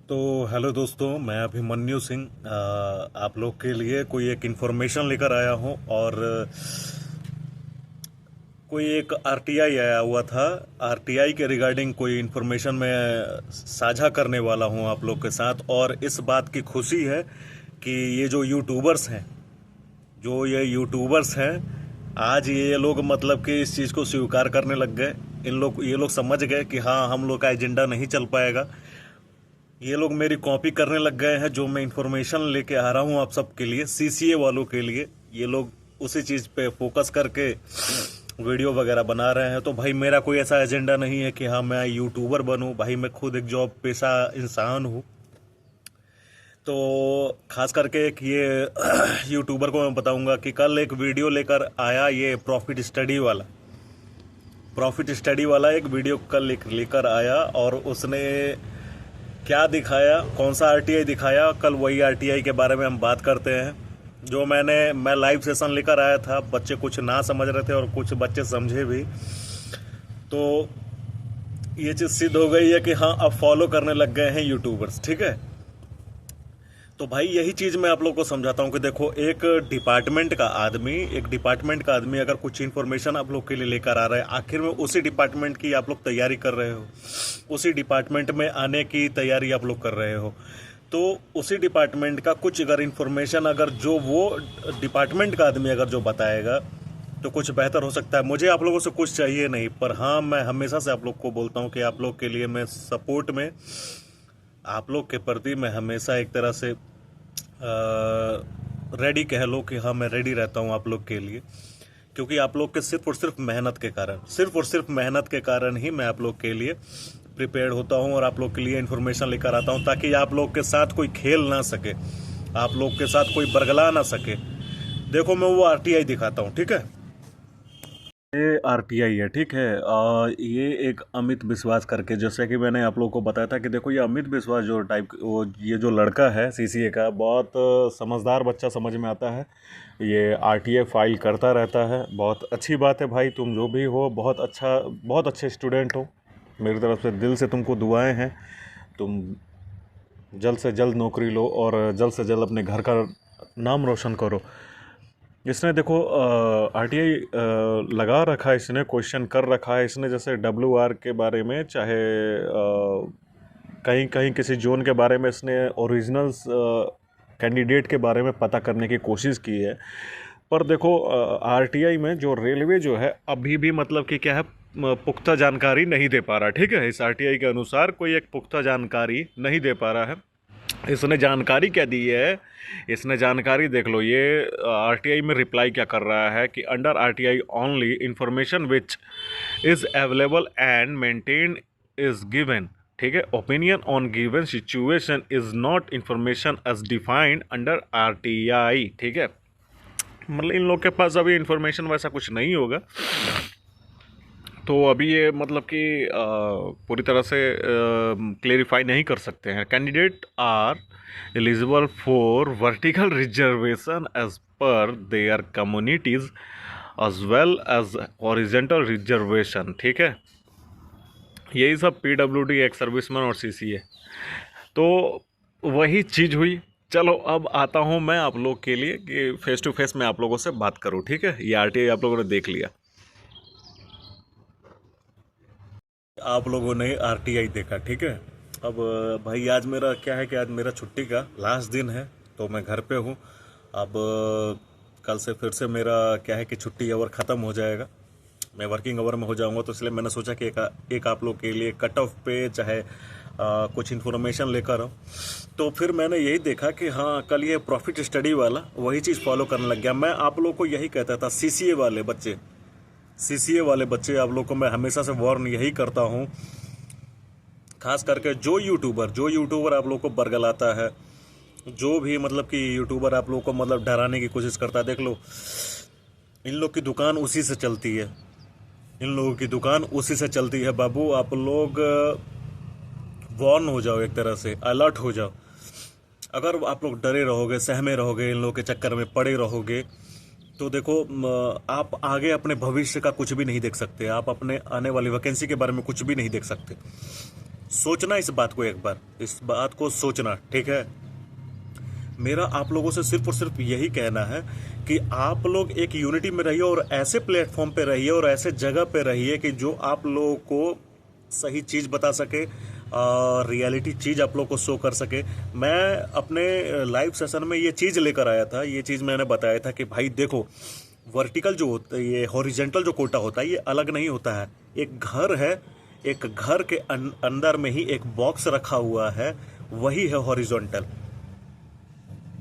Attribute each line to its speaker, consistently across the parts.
Speaker 1: तो हेलो दोस्तों, मैं अभिमन्यु सिंह आप लोग के लिए कोई एक इन्फॉर्मेशन लेकर आया हूं। और कोई एक आरटीआई आया हुआ था। आरटीआई के रिगार्डिंग कोई इन्फॉर्मेशन मैं साझा करने वाला हूं आप लोग के साथ। और इस बात की खुशी है कि ये यूट्यूबर्स हैं, आज ये लोग मतलब कि इस चीज़ को स्वीकार करने लग गए। ये लोग समझ गए कि हाँ, हम लोग का एजेंडा नहीं चल पाएगा। ये लोग मेरी कॉपी करने लग गए हैं। जो मैं इंफॉर्मेशन लेके आ रहा हूँ आप सबके लिए, सीसीए वालों के लिए, ये लोग उसी चीज़ पे फोकस करके वीडियो वगैरह बना रहे हैं। तो भाई, मेरा कोई ऐसा एजेंडा नहीं है कि हाँ मैं यूट्यूबर बनूं। भाई, मैं खुद एक जॉब पेशा इंसान हूँ। तो खास करके एक ये यूट्यूबर को मैं बताऊंगा कि कल एक वीडियो लेकर आया, ये प्रॉफिट स्टडी वाला एक वीडियो कल लेकर आया। और उसने क्या दिखाया, कौन सा आरटीआई दिखाया, कल वही आरटीआई के बारे में हम बात करते हैं। जो मैं लाइव सेशन लेकर आया था, बच्चे कुछ ना समझ रहे थे और कुछ बच्चे समझे भी। तो ये चीज़ सिद्ध हो गई है कि हाँ, अब फॉलो करने लग गए हैं यूट्यूबर्स। ठीक है। तो भाई, यही चीज़ मैं आप लोग को समझाता हूँ कि देखो, एक डिपार्टमेंट का आदमी अगर कुछ इन्फॉर्मेशन आप लोग के लिए लेकर आ रहा है, आखिर में उसी डिपार्टमेंट की आप लोग तैयारी कर रहे हो, उसी डिपार्टमेंट में आने की तैयारी आप लोग कर रहे हो। तो उसी डिपार्टमेंट का कुछ अगर इन्फॉर्मेशन, अगर जो वो डिपार्टमेंट का आदमी अगर जो बताएगा, तो कुछ बेहतर हो सकता है। मुझे आप लोगों से कुछ चाहिए नहीं, पर हाँ, मैं हमेशा से आप लोग को बोलता हूँ कि आप लोग के लिए मैं सपोर्ट में, आप लोग के प्रति मैं हमेशा एक तरह से रेडी कह लो कि हाँ, मैं रेडी रहता हूँ आप लोग के लिए। क्योंकि आप लोग के सिर्फ और सिर्फ मेहनत के कारण ही मैं आप लोग के लिए प्रिपेयर्ड होता हूँ और आप लोग के लिए इन्फॉर्मेशन लेकर आता हूँ, ताकि आप लोग के साथ कोई खेल ना सके, आप लोग के साथ कोई बरगला ना सके। देखो, मैं वो आरटीआई दिखाता हूँ। ठीक है। ये आरटीआई है। ठीक है। ये एक अमित विश्वास करके, जैसे कि मैंने आप लोगों को बताया था कि देखो, ये अमित विश्वास जो टाइप, वो ये जो लड़का है सीसीए का, बहुत समझदार बच्चा, समझ में आता है। ये आरटीआई फाइल करता रहता है। बहुत अच्छी बात है भाई, तुम जो भी हो, बहुत अच्छे स्टूडेंट हो। मेरी तरफ से दिल से तुमको दुआएं हैं। तुम जल्द से जल्द नौकरी लो और जल्द से जल्द अपने घर का नाम रोशन करो। इसने देखो, आरटीआई लगा रखा है, इसने क्वेश्चन कर रखा है इसने, जैसे डब्ल्यूआर के बारे में, चाहे कहीं कहीं किसी जोन के बारे में इसने ओरिजिनल्स कैंडिडेट के बारे में पता करने की कोशिश की है। पर देखो, आरटीआई में जो रेलवे जो है, अभी भी मतलब कि क्या है, पुख्ता जानकारी नहीं दे पा रहा। ठीक है। इस आरटीआई के अनुसार कोई एक पुख्ता जानकारी नहीं दे पा रहा है। इसने जानकारी क्या दी है, इसने जानकारी देख लो। ये आरटीआई में रिप्लाई क्या कर रहा है कि under RTI only information which is available and maintain is given. ठीक है। Opinion on given situation is not information as defined under RTI. ठीक है। मतलब इन लोग के पास अभी इंफॉर्मेशन वैसा कुछ नहीं होगा। तो अभी ये मतलब कि पूरी तरह से क्लेरिफाई नहीं कर सकते हैं। Candidate are eligible for vertical reservation as per their communities as well as horizontal reservation. ठीक है। यही सब पीडब्ल्यूडी, एक्स सर्विसमैन और सीसीए। तो वही चीज़ हुई। चलो, अब आता हूँ मैं आप लोग के लिए कि फेस टू फेस मैं आप लोगों से बात करूँ। ठीक है। ये आरटीआई आप लोगों ने देख लिया, आप लोगों ने आरटीआई देखा। ठीक है। अब भाई, आज मेरा क्या है कि आज मेरा छुट्टी का लास्ट दिन है, तो मैं घर पे हूँ। अब कल से फिर से मेरा क्या है कि छुट्टी आवर ख़त्म हो जाएगा, मैं वर्किंग आवर में हो जाऊंगा। तो इसलिए मैंने सोचा कि एक आप लोग के लिए कट ऑफ पे चाहे कुछ इन्फॉर्मेशन लेकर आऊँ। तो फिर मैंने यही देखा कि हाँ, कल ये प्रॉफिट स्टडी वाला वही चीज़ फॉलो करने लग गया। मैं आप लोग को यही कहता था, सीसीए वाले बच्चे आप लोग को मैं हमेशा से वार्न यही करता हूँ। खास करके जो यूट्यूबर आप लोग को बरगलाता है, जो भी मतलब कि यूट्यूबर आप लोग को मतलब डराने की कोशिश करता है, देख लो, इन लोग की दुकान उसी से चलती है। इन लोगों की दुकान उसी से चलती है बाबू। आप लोग वार्न हो जाओ, एक तरह से अलर्ट हो जाओ। अगर आप लोग डरे रहोगे, सहमे रहोगे, इन लोगों के चक्कर में पड़े रहोगे, तो देखो, आप आगे अपने भविष्य का कुछ भी नहीं देख सकते। आप अपने आने वाली वैकेंसी के बारे में कुछ भी नहीं देख सकते। सोचना इस बात को, एक बार इस बात को सोचना, ठीक है। मेरा आप लोगों से सिर्फ और सिर्फ यही कहना है कि आप लोग एक यूनिटी में रहिए और ऐसे प्लेटफॉर्म पे रहिए और ऐसे जगह पे रहिए कि जो आप लोगों को सही चीज़ बता सके, रियलिटी चीज़ आप लोग को शो कर सके। मैं अपने लाइव सेशन में ये चीज़ लेकर आया था, ये चीज़ मैंने बताया था कि भाई देखो, वर्टिकल जो होता है, ये हॉरिजेंटल जो कोटा होता है, ये अलग नहीं होता है। एक घर है, एक घर के अंदर में ही एक बॉक्स रखा हुआ है, वही है हॉरिजॉन्टल।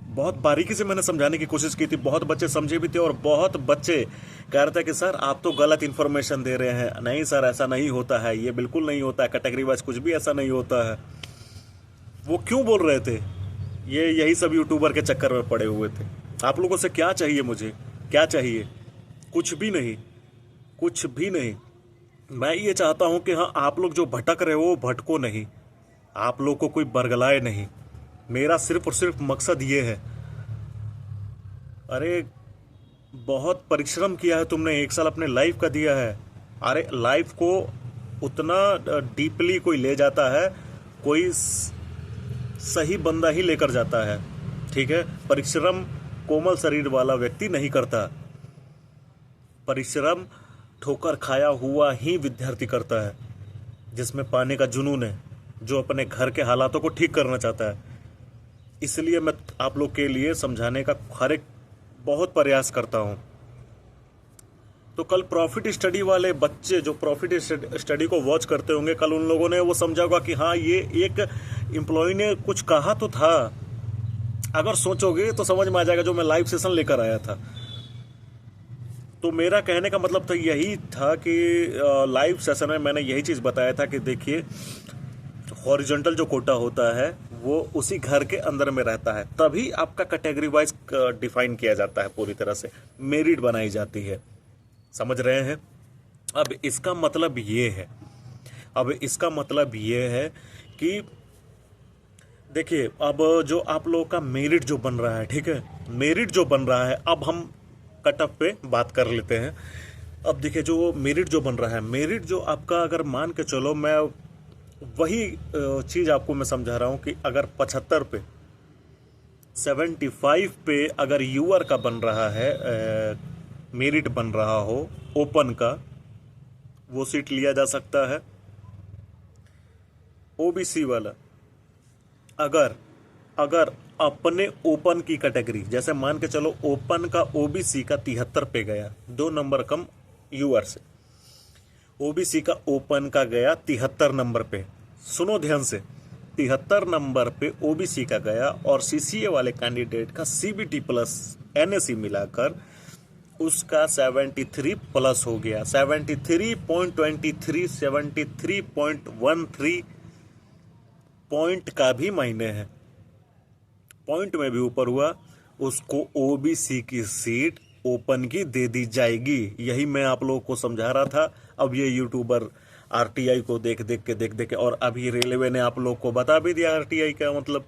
Speaker 1: बहुत बारीकी से मैंने समझाने की कोशिश की थी, बहुत बच्चे समझे भी थे और बहुत बच्चे कह रहे थे कि सर आप तो गलत इन्फॉर्मेशन दे रहे हैं। नहीं सर, ऐसा नहीं होता है, ये बिल्कुल नहीं होता है, कैटेगरी वाइज कुछ भी ऐसा नहीं होता है। वो क्यों बोल रहे थे? ये यही सब यूट्यूबर के चक्कर में पड़े हुए थे। आप लोगों से क्या चाहिए? मुझे क्या चाहिए? कुछ भी नहीं, कुछ भी नहीं। मैं ये चाहता हूं कि हाँ, आप लोग जो भटक रहे हो भटको नहीं, आप लोग को कोई बरगलाए नहीं। मेरा सिर्फ और सिर्फ मकसद ये है। अरे बहुत परिश्रम किया है तुमने, 1 साल अपने लाइफ का दिया है। अरे लाइफ को उतना डीपली कोई ले जाता है, कोई सही बंदा ही लेकर जाता है, ठीक है। परिश्रम कोमल शरीर वाला व्यक्ति नहीं करता, परिश्रम ठोकर खाया हुआ ही विद्यार्थी करता है, जिसमें पाने का जुनून है, जो अपने घर के हालातों को ठीक करना चाहता है। इसलिए मैं आप लोग के लिए समझाने का हर एक बहुत प्रयास करता हूं। तो कल प्रॉफिट स्टडी वाले बच्चे जो प्रॉफिट स्टडी को वॉच करते होंगे, कल उन लोगों ने वो समझा होगा कि हाँ, ये एक एम्प्लॉय ने कुछ कहा तो था। अगर सोचोगे तो समझ में आ जाएगा, जो मैं लाइव सेशन लेकर आया था। तो मेरा कहने का मतलब तो यही था कि लाइव सेशन में मैंने यही चीज़ बताया था कि देखिए, हॉरिजॉन्टल जो कोटा होता है वो उसी घर के अंदर में रहता है, तभी आपका कैटेगरी वाइज डिफाइन किया जाता है, पूरी तरह से मेरिट बनाई जाती है। समझ रहे हैं? अब इसका मतलब ये है कि देखिए, अब जो आप लोगों का मेरिट जो बन रहा है, ठीक है, मेरिट जो बन रहा है, अब हम कट ऑफ पे बात कर लेते हैं। अब देखिए, जो मेरिट जो बन रहा है, मेरिट जो आपका, अगर मान के चलो, मैं वही चीज़ आपको मैं समझा रहा हूँ कि अगर 75 पे 75 पे अगर यूआर का बन रहा है, मेरिट बन रहा हो ओपन का, वो सीट लिया जा सकता है। ओबीसी वाला अगर अपने ओपन की कैटेगरी, जैसे मान के चलो ओपन का ओबीसी का 73 पे गया, 2 नंबर कम यूआर से, ओबीसी का ओपन का गया 73 नंबर पे। सुनो ध्यान से, 73 नंबर पे ओबीसी का गया और सीसीए वाले कैंडिडेट का सीबीटी प्लस एनएससी मिलाकर उसका 73 प्लस हो गया, 73.23, 73.13 पॉइंट का भी मायने है, पॉइंट में भी ऊपर हुआ, उसको ओबीसी की सीट ओपन की दे दी जाएगी। यही मैं आप लोगों को समझा रहा था। अब ये यूट्यूबर आरटीआई को देख देख के और अभी रेलवे ने आप लोग को बता भी दिया आरटीआई का मतलब,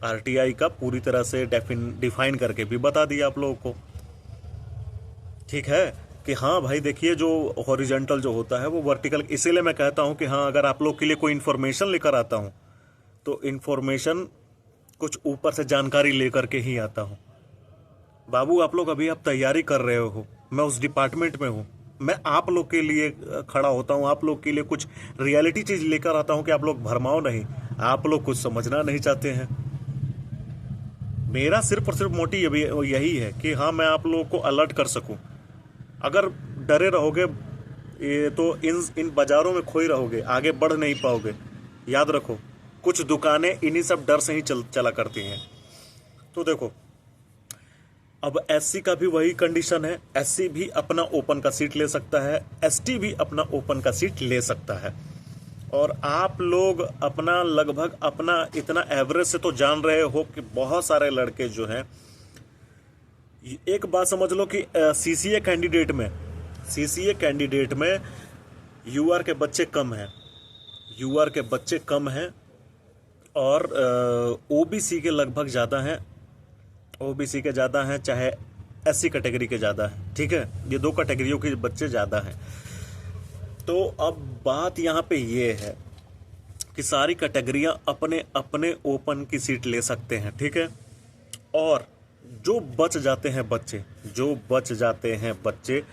Speaker 1: आरटीआई का पूरी तरह से डिफाइन करके भी बता दिया आप लोगों को, ठीक है, कि हाँ भाई देखिए, जो हॉरिजॉन्टल जो होता है वो वर्टिकल। इसीलिए मैं कहता हूँ कि हाँ, अगर आप लोग के लिए कोई इन्फॉर्मेशन लेकर आता हूँ तो इन्फॉर्मेशन कुछ ऊपर से जानकारी लेकर के ही आता हूँ। बाबू, आप लोग अभी आप तैयारी कर रहे हो, मैं उस डिपार्टमेंट में हूँ, मैं आप लोग के लिए खड़ा होता हूँ, आप लोग के लिए कुछ रियलिटी चीज़ लेकर आता हूँ कि आप लोग भरमाओ नहीं, आप लोग कुछ समझना नहीं चाहते हैं। मेरा सिर्फ और सिर्फ मोटिव यही है कि हाँ, मैं आप लोगों को अलर्ट कर सकूँ। अगर डरे रहोगे ये तो इन बाज़ारों में खोई रहोगे, आगे बढ़ नहीं पाओगे। याद रखो, कुछ दुकानें इन्हीं सब डर से ही चला करती हैं। तो देखो, अब एससी का भी वही कंडीशन है, एससी भी अपना ओपन का सीट ले सकता है, एसटी भी अपना ओपन का सीट ले सकता है। और आप लोग अपना लगभग अपना इतना एवरेज से तो जान रहे हो कि बहुत सारे लड़के जो हैं, एक बात समझ लो कि सीसीए कैंडिडेट में यूआर के बच्चे कम हैं, और ओबीसी के लगभग ज़्यादा हैं, ओबीसी के ज़्यादा हैं, चाहे एससी कैटेगरी के ज़्यादा हैं, ठीक है। ये 2 कैटेगरियों के बच्चे ज़्यादा हैं। तो अब बात यहाँ पे ये है कि सारी कैटेगरियां अपने अपने ओपन की सीट ले सकते हैं, ठीक है। और जो बच जाते हैं बच्चे,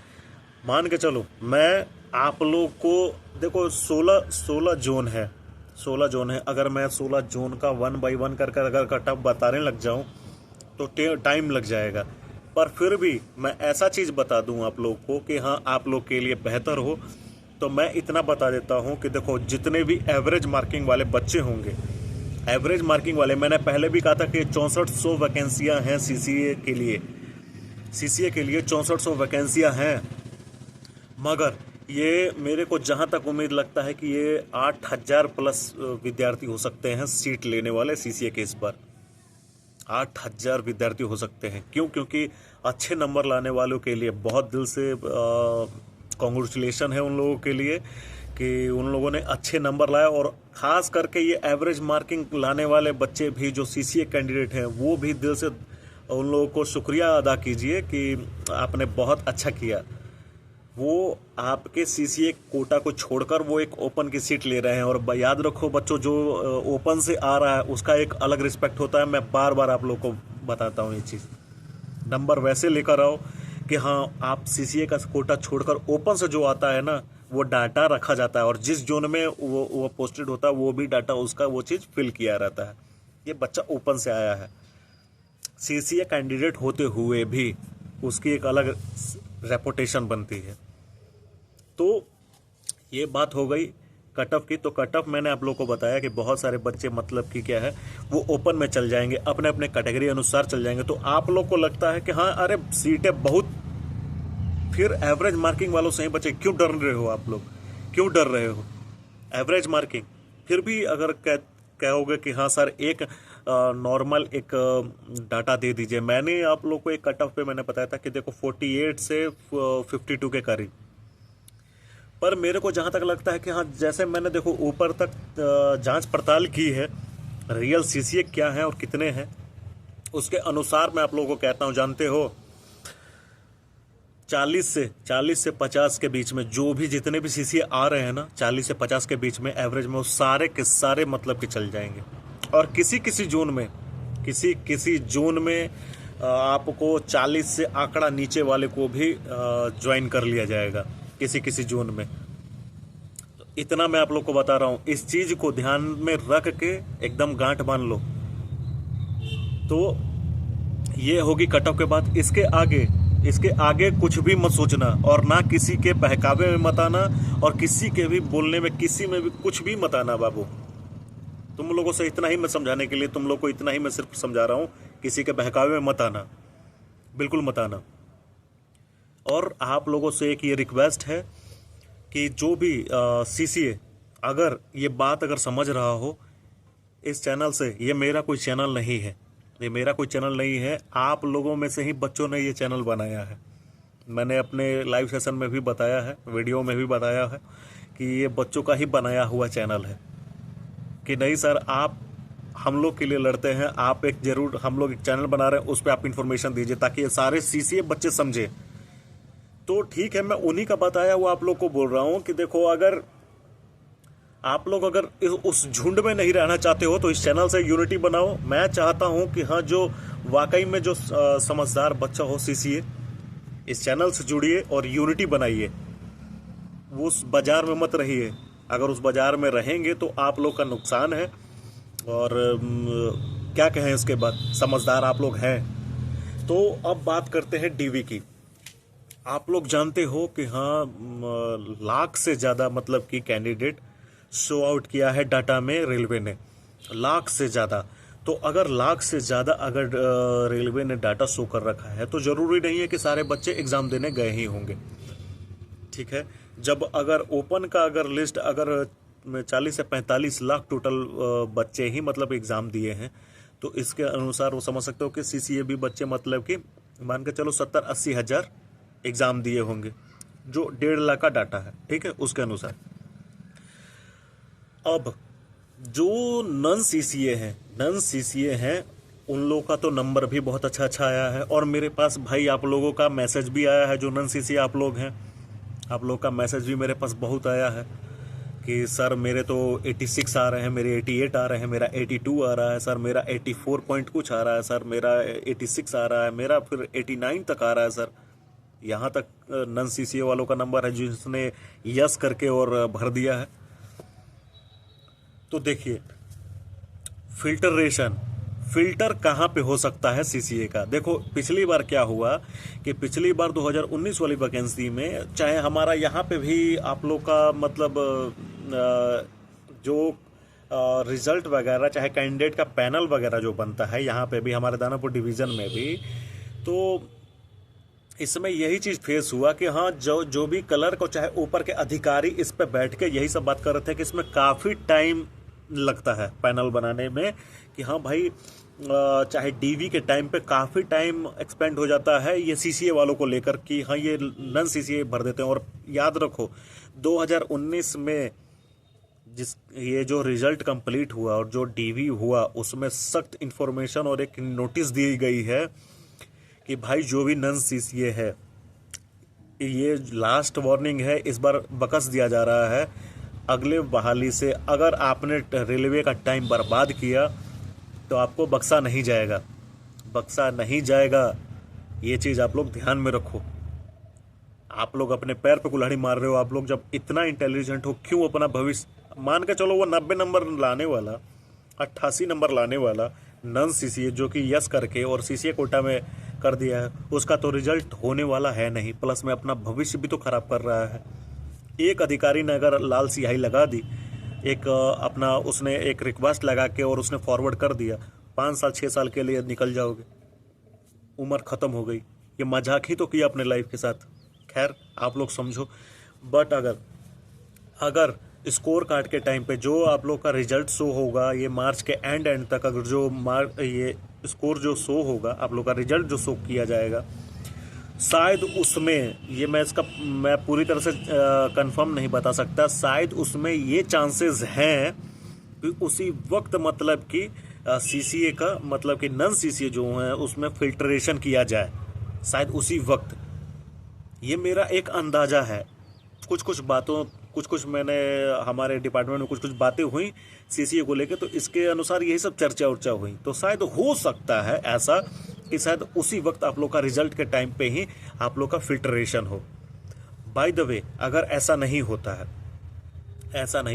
Speaker 1: मान के चलो, मैं आप लोग को देखो 16 जोन है, 16 जोन है। अगर मैं 16 जोन का 1 बाई 1 कर अगर कट ऑफ बताने लग जाऊं तो टाइम लग जाएगा। पर फिर भी मैं ऐसा चीज़ बता दूं आप लोग को कि हाँ आप लोग के लिए बेहतर हो, तो मैं इतना बता देता हूं कि देखो, जितने भी एवरेज मार्किंग वाले बच्चे होंगे, एवरेज मार्किंग वाले, मैंने पहले भी कहा था कि 6400 वैकेंसियाँ हैं सीसीए के लिए 6400 वैकेंसियाँ हैं। मगर ये मेरे को जहाँ तक उम्मीद लगता है कि ये 8000 प्लस विद्यार्थी हो सकते हैं सीट लेने वाले सीसीए के इस बार। 8000 विद्यार्थी हो सकते हैं। क्यों? क्योंकि अच्छे नंबर लाने वालों के लिए बहुत दिल से कॉन्ग्रेचुलेशन है उन लोगों के लिए कि उन लोगों ने अच्छे नंबर लाए। और ख़ास करके ये एवरेज मार्किंग लाने वाले बच्चे भी जो सीसीए कैंडिडेट हैं, वो भी दिल से उन लोगों को शुक्रिया अदा कीजिए कि आपने बहुत अच्छा किया। वो आपके सीसीए कोटा को छोड़कर वो एक ओपन की सीट ले रहे हैं। और याद रखो बच्चों, जो ओपन से आ रहा है उसका एक अलग रिस्पेक्ट होता है। मैं बार बार आप लोग को बताता हूँ ये चीज़। नंबर वैसे लेकर आओ कि हाँ, आप सीसीए का कोटा छोड़कर ओपन से जो आता है ना, वो डाटा रखा जाता है और जिस जोन में वो पोस्टेड होता है वो भी डाटा उसका वो चीज़ फिल किया रहता है। ये बच्चा ओपन से आया है, सीसीए कैंडिडेट होते हुए भी उसकी एक अलग रेपुटेशन बनती है। तो ये बात हो गई कट ऑफ की। तो कट ऑफ मैंने आप लोग को बताया कि बहुत सारे बच्चे मतलब कि क्या है, वो ओपन में चल जाएंगे, अपने अपने कैटेगरी अनुसार चल जाएंगे। तो आप लोग को लगता है कि हाँ अरे सीटें बहुत, फिर एवरेज मार्किंग वालों से ही बच्चे क्यों डर रहे हो? आप लोग क्यों डर रहे हो? एवरेज मार्किंग फिर भी अगर कहोगे कि हाँ सर एक नॉर्मल एक डाटा दे दीजिए। मैंने आप लोग को एक कट ऑफ पे मैंने बताया था कि देखो 48 से 52 के करीब। पर मेरे को जहाँ तक लगता है कि हाँ, जैसे मैंने देखो ऊपर तक जांच पड़ताल की है, रियल सीसीए क्या है और कितने हैं, उसके अनुसार मैं आप लोगों को कहता हूँ, जानते हो 40 से 50 के बीच में जो भी जितने भी सीसीए आ रहे हैं ना, 40 से 50 के बीच में एवरेज में, वो सारे के सारे मतलब कि चल जाएंगे। और किसी किसी जोन में आपको 40 से आंकड़ा नीचे वाले को भी ज्वाइन कर लिया जाएगा किसी किसी जोन में। तो इतना मैं आप लोग को बता रहा हूँ, इस चीज़ को ध्यान में रख के एकदम गांठ बांध लो। तो ये होगी कट ऑफ के बाद। इसके आगे कुछ भी मत सोचना और ना किसी के बहकावे में मत आना और किसी के भी बोलने में किसी में भी कुछ भी मत आना बाबू। तुम लोगों से इतना ही मैं समझाने के लिए, तुम लोग को इतना ही मैं सिर्फ समझा रहा हूँ, किसी के बहकावे में मत आना, बिल्कुल मत आना। और आप लोगों से एक ये रिक्वेस्ट है कि जो भी सीसीए अगर ये बात अगर समझ रहा हो इस चैनल से, ये मेरा कोई चैनल नहीं है, आप लोगों में से ही बच्चों ने ये चैनल बनाया है। मैंने अपने लाइव सेशन में भी बताया है, वीडियो में भी बताया है कि ये बच्चों का ही बनाया हुआ चैनल है। कि नहीं सर, आप हम लोग के लिए लड़ते हैं, आप एक जरूर, हम लोग एक चैनल बना रहे हैं, उस पर आप इन्फॉर्मेशन दीजिए ताकि ये सारे सीसीए बच्चे समझे। तो ठीक है, मैं उन्हीं का बताया वो आप लोग को बोल रहा हूँ कि देखो, अगर आप लोग अगर उस झुंड में नहीं रहना चाहते हो तो इस चैनल से यूनिटी बनाओ। मैं चाहता हूं कि हाँ, जो वाकई में जो समझदार बच्चा हो सीसीए, इस चैनल से जुड़िए और यूनिटी बनाइए। वो उस बाजार में मत रहिए, अगर उस बाजार में रहेंगे तो आप लोग का नुकसान है। और क्या कहें इसके बाद, समझदार आप लोग हैं। तो अब बात करते हैं डीवी की। आप लोग जानते हो कि हाँ, लाख से ज़्यादा मतलब कि कैंडिडेट शो आउट किया है डाटा में रेलवे ने, लाख से ज़्यादा। तो अगर लाख से ज़्यादा अगर रेलवे ने डाटा शो कर रखा है तो ज़रूरी नहीं है कि सारे बच्चे एग्ज़ाम देने गए ही होंगे, ठीक है। जब अगर ओपन का अगर लिस्ट अगर 40 से 45 लाख टोटल बच्चे ही मतलब एग्ज़ाम दिए हैं, तो इसके अनुसार वो समझ सकते हो कि सीसीए भी बच्चे मतलब कि मान के चलो 70-80 हज़ार एग्ज़ाम दिए होंगे, जो 1.5 लाख का डाटा है, ठीक है, उसके अनुसार। अब जो नन सीसीए हैं उन लोगों का तो नंबर भी बहुत अच्छा आया है। और मेरे पास भाई आप लोगों का मैसेज भी आया है, जो नन सीसीए आप लोग हैं, आप लोग का मैसेज भी मेरे पास बहुत आया है कि सर मेरे तो 86 आ रहे हैं, मेरे 88 आ रहे हैं, मेरा 82 आ रहा है, सर मेरा 84 पॉइंट कुछ आ रहा है, सर मेरा 86 आ रहा है, मेरा फिर 89 तक आ रहा है सर। यहाँ तक नन सीसीए वालों का नंबर है जिसने यस करके और भर दिया है। तो देखिए फिल्टर कहाँ पे हो सकता है सीसीए का। देखो पिछली बार क्या हुआ कि पिछली बार 2019 वाली वैकेंसी में, चाहे हमारा यहाँ पे भी आप लोग का मतलब जो रिजल्ट वगैरह, चाहे कैंडिडेट का पैनल वगैरह जो बनता है यहाँ पे भी, हमारे दानापुर डिवीज़न में भी, तो इसमें यही चीज़ फेस हुआ कि हाँ जो भी कलर को, चाहे ऊपर के अधिकारी इस पे बैठ के यही सब बात कर रहे थे कि इसमें काफ़ी टाइम लगता है पैनल बनाने में, कि हाँ भाई चाहे डीवी के टाइम पे काफ़ी टाइम एक्सपेंड हो जाता है ये सीसीए वालों को लेकर कि हाँ ये नन सीसीए भर देते हैं। और याद रखो 2019 में ये जो रिजल्ट कंप्लीट हुआ और जो डीवी हुआ उसमें सख्त इन्फॉर्मेशन और एक नोटिस दी गई है कि भाई जो भी नन सीसीए है, ये लास्ट वार्निंग है, इस बार बकस दिया जा रहा है। अगले बहाली से अगर आपने रेलवे का टाइम बर्बाद किया तो आपको बक्सा नहीं जाएगा, बक्सा नहीं जाएगा। ये चीज़ आप लोग ध्यान में रखो। आप लोग अपने पैर पे कुल्हाड़ी मार रहे हो। आप लोग जब इतना इंटेलिजेंट हो, क्यों अपना भविष्य मान के चलो। वो 90 नंबर लाने वाला, 88 नंबर लाने वाला नन सीसीए जो कि यस करके और सीसीए कोटा में कर दिया है, उसका तो रिजल्ट होने वाला है नहीं, प्लस में अपना भविष्य भी तो खराब कर रहा है। एक अधिकारी ने अगर लाल सियाही लगा दी, एक अपना उसने एक रिक्वेस्ट लगा के और उसने फॉरवर्ड कर दिया, 5 साल 6 साल के लिए निकल जाओगे, उम्र ख़त्म हो गई। ये मजाक ही तो किया अपने लाइफ के साथ। खैर आप लोग समझो। बट अगर स्कोर कार्ड के टाइम पे जो आप लोग का रिजल्ट शो होगा, ये मार्च के एंड तक अगर जो ये स्कोर जो शो होगा, आप लोग का रिजल्ट जो शो किया जाएगा, शायद उसमें ये मैं पूरी तरह से कंफर्म नहीं बता सकता, शायद उसमें ये चांसेस हैं कि उसी वक्त मतलब कि सीसीए का मतलब कि नन सीसीए जो है उसमें फिल्ट्रेशन किया जाए, शायद उसी वक्त। ये मेरा एक अंदाज़ा है। कुछ मैंने हमारे डिपार्टमेंट में कुछ बातें हुई सीसीए को लेके, तो इसके अनुसार यही सब चर्चा हुई। तो शायद हो सकता है ऐसा कि शायद उसी वक्त आप लोग का रिजल्ट के टाइम पे ही आप लोग का फिल्ट्रेशन हो। बाय द वे अगर ऐसा नहीं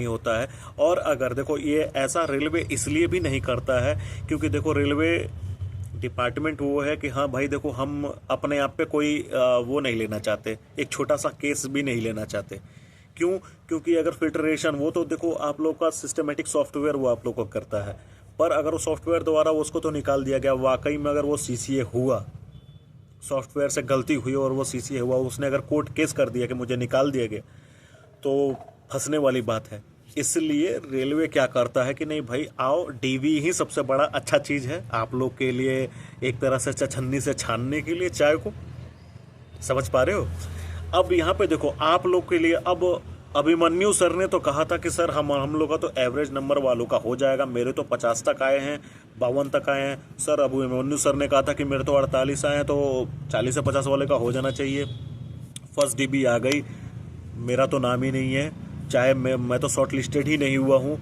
Speaker 1: होता है और अगर देखो ये ऐसा रेलवे इसलिए भी नहीं करता है क्योंकि देखो रेलवे डिपार्टमेंट वो है कि हाँ भाई देखो हम अपने आप पे कोई वो नहीं लेना चाहते, एक छोटा सा केस भी नहीं लेना चाहते। क्यों? क्योंकि अगर फिल्ट्रेशन वो तो देखो आप लोग का सिस्टमेटिक सॉफ्टवेयर वो आप लोग को करता है, पर अगर वो सॉफ्टवेयर द्वारा उसको तो निकाल दिया गया, वाकई में अगर वो सीसीए हुआ, सॉफ्टवेयर से गलती हुई और वो सीसीए हुआ, उसने अगर कोर्ट केस कर दिया कि मुझे निकाल दिया गया, तो फंसने वाली बात है। इसलिए रेलवे क्या करता है कि नहीं भाई आओ, डीवी ही सबसे बड़ा अच्छा चीज़ है आप लोग के लिए, एक तरह से छन्नी से छानने के लिए चाय को, समझ पा रहे हो। अब यहाँ पे देखो आप लोग के लिए, अब अभिमन्यु सर ने तो कहा था कि सर हम लोग का तो एवरेज नंबर वालों का हो जाएगा, मेरे तो 50 तक आए हैं, 52 तक आए हैं। सर अभिमन्यु सर ने कहा था कि मेरे तो 48 आए हैं, तो 40 से 50 वाले का हो जाना चाहिए। फर्स्ट डीबी आ गई, मेरा तो नाम ही नहीं है, चाहे मैं तो शॉर्ट लिस्टेड ही नहीं हुआ हूँ।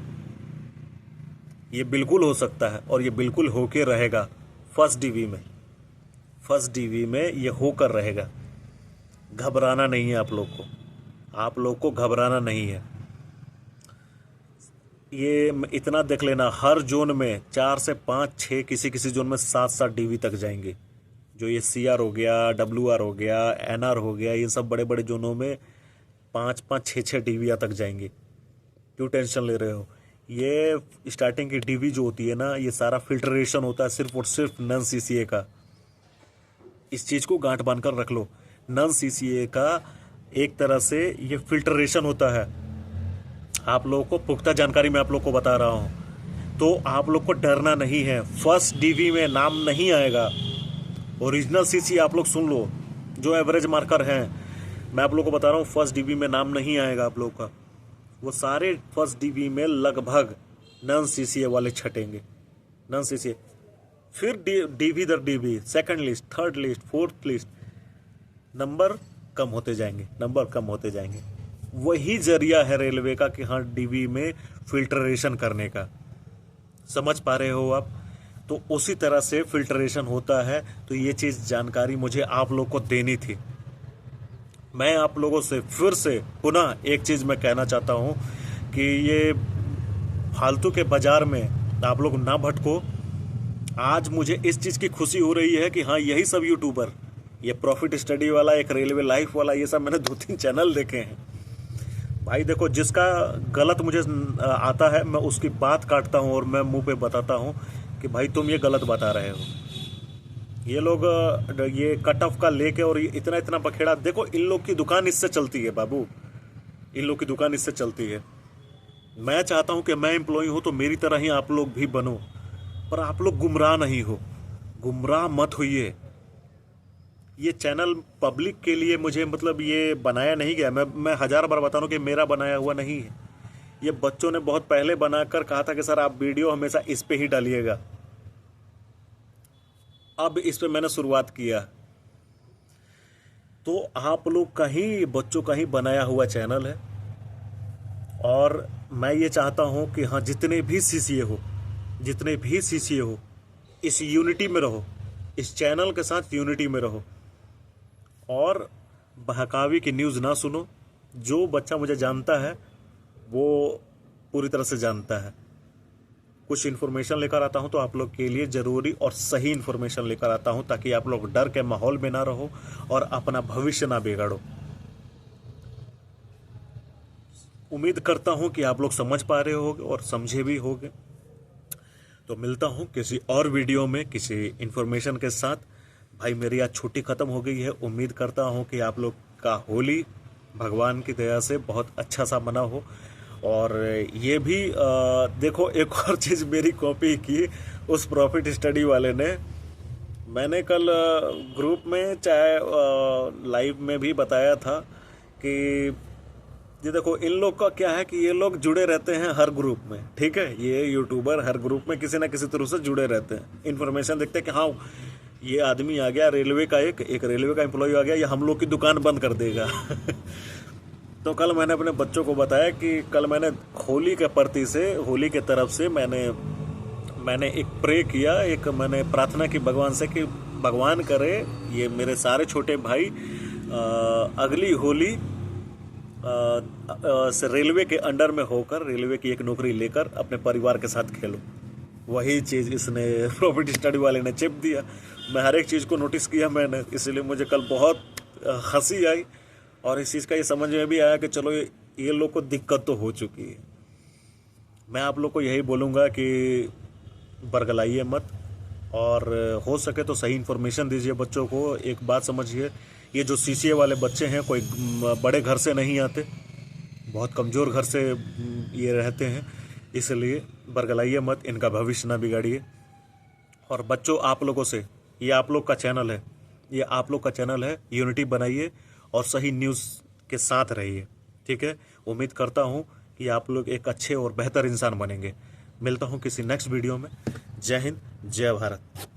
Speaker 1: ये बिल्कुल हो सकता है और ये बिल्कुल होके रहेगा। फर्स्ट डीवी में ये होकर रहेगा। घबराना नहीं है आप लोग को घबराना नहीं है। ये इतना देख लेना, हर जोन में 4 से 5 6, किसी जोन में 7 डीवी तक जाएंगे। जो ये सीआर हो गया, डब्ल्यूआर हो गया, एनआर हो गया, ये सब बड़े बड़े जोनों में 5 6 डीवी तक जाएंगे। क्यों टेंशन ले रहे हो? ये स्टार्टिंग की डीवी जो होती है ना, ये सारा फिल्ट्रेशन होता है सिर्फ और सिर्फ नन सीसीए का। इस चीज़ को गांठ बांध कर रख लो। नन सीसीए का एक तरह से ये फिल्ट्रेशन होता है। आप लोगों को पुख्ता जानकारी में आप लोग को बता रहा हूँ, तो आप लोग को डरना नहीं है। फर्स्ट डीवी में नाम नहीं आएगा। ओरिजिनल सीसी आप लोग सुन लो, जो एवरेज मार्कर हैं, मैं आप लोग को बता रहा हूँ, फर्स्ट डीवी में नाम नहीं आएगा आप लोग का। वो सारे फर्स्ट डीवी में लगभग नन सीसीए वाले छटेंगे, नन सीसीए। फिर डीवी दर DV, second list, third list, fourth list, number कम होते जाएंगे। वही जरिया है रेलवे का कि हाँ डीवी में फिल्टरेशन करने का। समझ पा रहे हो आप? तो उसी तरह से फिल्टरेशन होता है। तो ये चीज़ जानकारी मुझे आप लोग को देनी थी। मैं आप लोगों से फिर से पुनः एक चीज़ मैं कहना चाहता हूँ कि ये फालतू के बाज़ार में आप लोग ना भटको। आज मुझे इस चीज़ की खुशी हो रही है कि हाँ यही सब यूट्यूबर, ये प्रॉफिट स्टडी वाला, एक रेलवे लाइफ वाला, ये सब मैंने 2-3 चैनल देखे हैं भाई। देखो, जिसका गलत मुझे आता है मैं उसकी बात काटता हूँ और मैं मुंह पे बताता हूँ कि भाई तुम ये गलत बता रहे हो। ये लोग ये कट ऑफ का लेके और ये इतना इतना बखेड़ा, देखो इन लोग की दुकान इससे चलती है बाबू, इन लोग की दुकान इससे चलती है। मैं चाहता हूँ कि मैं एम्प्लॉय हूँ तो मेरी तरह ही आप लोग भी बनो, पर आप लोग गुमराह नहीं हो, गुमराह मत होइए। ये चैनल पब्लिक के लिए मुझे मतलब ये बनाया नहीं गया। मैं 1000 बार बता रहा हूँ कि मेरा बनाया हुआ नहीं है। ये बच्चों ने बहुत पहले बनाकर कहा था कि सर आप वीडियो हमेशा इस पे ही डालिएगा। अब इस पे मैंने शुरुआत किया। तो आप लोग का ही, बच्चों का ही बनाया हुआ चैनल है। और मैं ये चाहता हूँ कि हाँ जितने भी सीसीए हो, जितने भी सीसीए हो, इस यूनिटी में रहो, इस चैनल के साथ यूनिटी में रहो और बहकावे की न्यूज़ ना सुनो। जो बच्चा मुझे जानता है वो पूरी तरह से जानता है। कुछ इन्फॉर्मेशन लेकर आता हूं तो आप लोग के लिए ज़रूरी और सही इन्फॉर्मेशन लेकर आता हूं, ताकि आप लोग डर के माहौल में ना रहो और अपना भविष्य ना बिगाड़ो। उम्मीद करता हूं कि आप लोग समझ पा रहे होगे और समझे भी होगे। तो मिलता हूं किसी और वीडियो में किसी इन्फॉर्मेशन के साथ। भाई मेरी आज छुट्टी ख़त्म हो गई है। उम्मीद करता हूं कि आप लोग का होली भगवान की दया से बहुत अच्छा सा मना हो। और ये भी देखो, एक और चीज़ मेरी कॉपी की उस प्रॉफिट स्टडी वाले ने। मैंने कल ग्रुप में चाहे लाइव में भी बताया था कि ये देखो इन लोग का क्या है कि ये लोग जुड़े रहते हैं हर ग्रुप में, ठीक है। ये यूट्यूबर हर ग्रुप में किसी ना किसी तरह से जुड़े रहते हैं। इन्फॉर्मेशन देखते हैं कि हाँ ये आदमी आ गया रेलवे का, एक रेलवे का एम्प्लॉय आ गया, ये हम लोग की दुकान बंद कर देगा। तो कल मैंने अपने बच्चों को बताया कि कल मैंने होली के प्रति से, होली के तरफ से मैंने एक प्रे किया, एक मैंने प्रार्थना की भगवान से कि भगवान करे ये मेरे सारे छोटे भाई अगली होली से रेलवे के अंडर में होकर, रेलवे की एक नौकरी लेकर अपने परिवार के साथ खेलो। वही चीज़ इसने प्रॉफिट स्टडी वाले ने चिप दिया। मैं हर एक चीज़ को नोटिस किया मैंने, इसलिए मुझे कल बहुत हंसी आई और इस चीज़ का ये समझ में भी आया कि चलो ये लोग को दिक्कत तो हो चुकी है। मैं आप लोग को यही बोलूँगा कि बरगलाइए मत और हो सके तो सही इन्फॉर्मेशन दीजिए बच्चों को। एक बात समझिए, ये जो सीसीए वाले बच्चे हैं कोई बड़े घर से नहीं आते, बहुत कमज़ोर घर से ये रहते हैं, इसलिए बरगलाइए मत, इनका भविष्य ना बिगाड़िए। और बच्चों आप लोगों से, ये आप लोग का चैनल है, ये आप लोग का चैनल है, यूनिटी बनाइए और सही न्यूज़ के साथ रहिए, ठीक है। उम्मीद करता हूँ कि आप लोग एक अच्छे और बेहतर इंसान बनेंगे। मिलता हूँ किसी नेक्स्ट वीडियो में। जय हिंद, जय भारत।